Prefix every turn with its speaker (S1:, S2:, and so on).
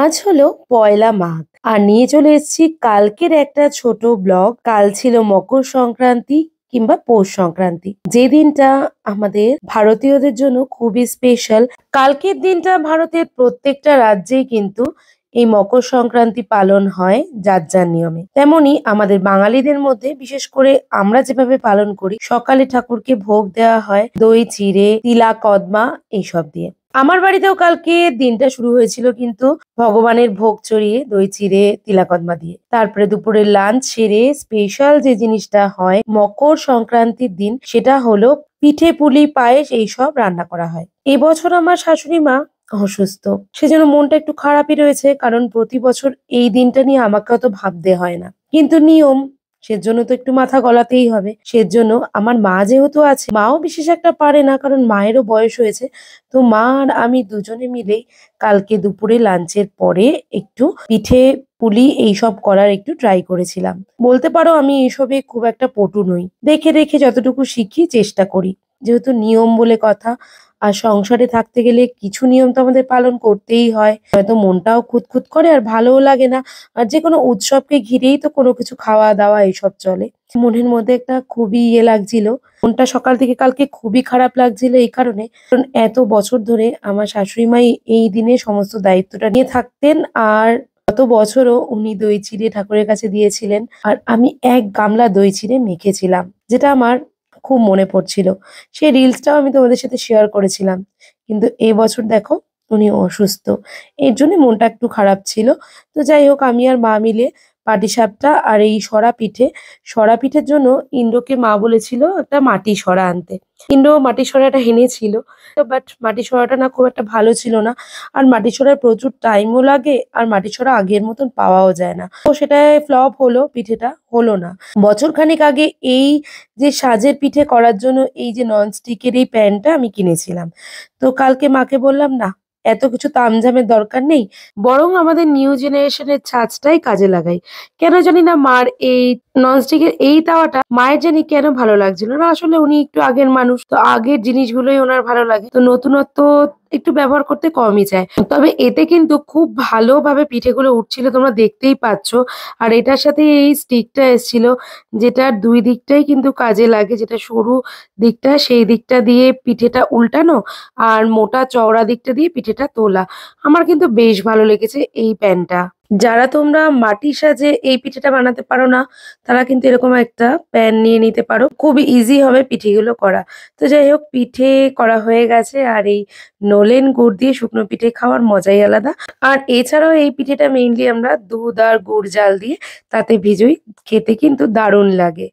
S1: আজ হলো পয়লা মাঘ আর নিয়ে চলে এসেছি কালকের একটা ছোট ব্লগ। কাল ছিল মকর সংক্রান্তি কিংবা পৌষ সংক্রান্তি, যে দিনটা আমাদের ভারতীয়দের জন্য খুবই স্পেশাল। কালকের দিনটা ভারতের প্রত্যেকটা রাজ্যেই কিন্তু এই মকর সংক্রান্তি পালন হয় যার যার নিয়মে। তেমনি আমাদের বাঙালিদের মধ্যে বিশেষ করে আমরা যেভাবে পালন করি, সকালে ঠাকুরকে ভোগ দেওয়া হয় দই চিড়ে, তিলা কদমা এইসব দিয়ে। আমার বাড়িতেও কালকে দিনটা শুরু হয়েছিল কিন্তু ভগবানের ভোগ চড়িয়ে দই চিড়ে তিলাকদমা দিয়ে। তারপরে দুপুরের লাঞ্চ সেরে স্পেশাল যে জিনিসটা হয় মকর সংক্রান্তির দিন, সেটা হলো পিঠে পুলি পায়েস এইসব রান্না করা হয়। এবছর আমার শাশুড়ি মা অসুস্থ, সেজন্য মনটা একটু খারাপই রয়েছে, কারণ প্রতি বছর এই দিনটা নিয়ে আমাকে অত ভাবতে হয় না, কিন্তু নিয়ম সেজন্য তো একটু মাথা গলাতেই হবে। সেজন্য আমার মা যেহেতু আছে, মাও বিশেষ একটা পারে না, কারণ মায়েরও বয়স হয়েছে। তো মা আর আমি দুজনে মিলেই কালকে দুপুরে লাঞ্চের পরে একটু পিঠে পুলি এইসব করার একটু ট্রাই করেছিলাম। বলতে পারো আমি এইসবে খুব একটা পটু নই, দেখে দেখে যতটুকু শিখি চেষ্টা করি, যেহেতু নিয়ম বলে কথা। আর সংসারে থাকতে গেলে কিছু নিয়ম তো আমাদের পালন করতেই হয়, হয়তো মনটাও খুঁতখুত করে আর ভালোও লাগে না। আর যে কোনো উৎসবকে ঘিরেই তো কোনো কিছু খাওয়া দাওয়া এইসব চলে। মনের মধ্যে একটা খুবই লাগছিল, মনটা সকাল থেকে কালকে খুবই খারাপ লাগছিল এই কারণে, কারণ এত বছর ধরে আমার শাশুড়ি মাই এই দিনে সমস্ত দায়িত্বটা নিয়ে থাকতেন। আর গত বছরও উনি দই চিড়ে ঠাকুরের কাছে দিয়েছিলেন, আর আমি এক গামলা দই চিড়ে মেখেছিলাম, যেটা আমার খুব মনে পড়ছিল। সেই রিলসটাও আমি তোমাদের সাথে শেয়ার করেছিলাম। কিন্তু এবছর দেখো উনি অসুস্থ, এর জন্য মনটা একটু খারাপ ছিল। তো যাই হোক, আমি আর মা মিলে পাটিসাপটা আর এই সরা পিঠের জন্য ইন্দ্রকে মা বলেছিল একটা মাটি সরা আনতে। ইন্দ্র মাটি সরাটা এনেছিল, বাট মাটি সরাটা না খুব একটা ভালো ছিল না। আর মাটি সরার প্রচুর টাইমও লাগে, আর মাটি সরা আগের মতন পাওয়াও যায় না। তো সেটাই ফ্লপ হলো, পিঠেটা হলো না। বছর খানেক আগে এই যে সাজের পিঠে করার জন্য এই যে ননস্টিকের এই প্যানটা আমি কিনেছিলাম। তো কালকে মাকে বললাম, না এত কিছু তামঝামের দরকার নেই, বরং আমাদের নিউ জেনারেশনের ছাঁচটাই কাজে লাগাই। কেন জানি না মার এই ননস্টিকের এই তাওয়াটা মায়ের জানি কেন ভালো লাগছিল না। আসলে উনি একটু আগের মানুষ, তো আগের জিনিসগুলোই ওনার ভালো লাগে, তো নতুনত্ব একটু ব্যবহার করতে কমই চায়। তবে এতে কিন্তু খুব ভালোভাবে পিঠেগুলো উঠছিল, তোমরা দেখতেই পাচ্ছ। আর এটার সাথে এই স্টিকটা এসেছিল, যেটার দুই দিকটাই কিন্তু কাজে লাগে। যেটা সরু দিকটা সেই দিকটা দিয়ে পিঠেটা উল্টানো, আর মোটা চওড়া দিকটা দিয়ে পিঠেটা তোলা। আমার কিন্তু বেশ ভালো লেগেছে এই প্যানটা। যারা তোমরা মাটির সাজে এই পিঠেটা বানাতে পারো না, তারা কিন্তু এরকম একটা প্যান নিয়ে নিতে পারো, খুবই ইজি হবে পিঠেগুলো করা। তো যাই হোক, পিঠে করা হয়ে গেছে, আর এই নলেন গুড় দিয়ে শুকনো পিঠে খাওয়ার মজাই আলাদা। আর এছাড়াও এই পিঠেটা মেইনলি আমরা দুধ আর গুড় জাল দিয়ে তাতে ভিজোই, খেতে কিন্তু দারুণ লাগে।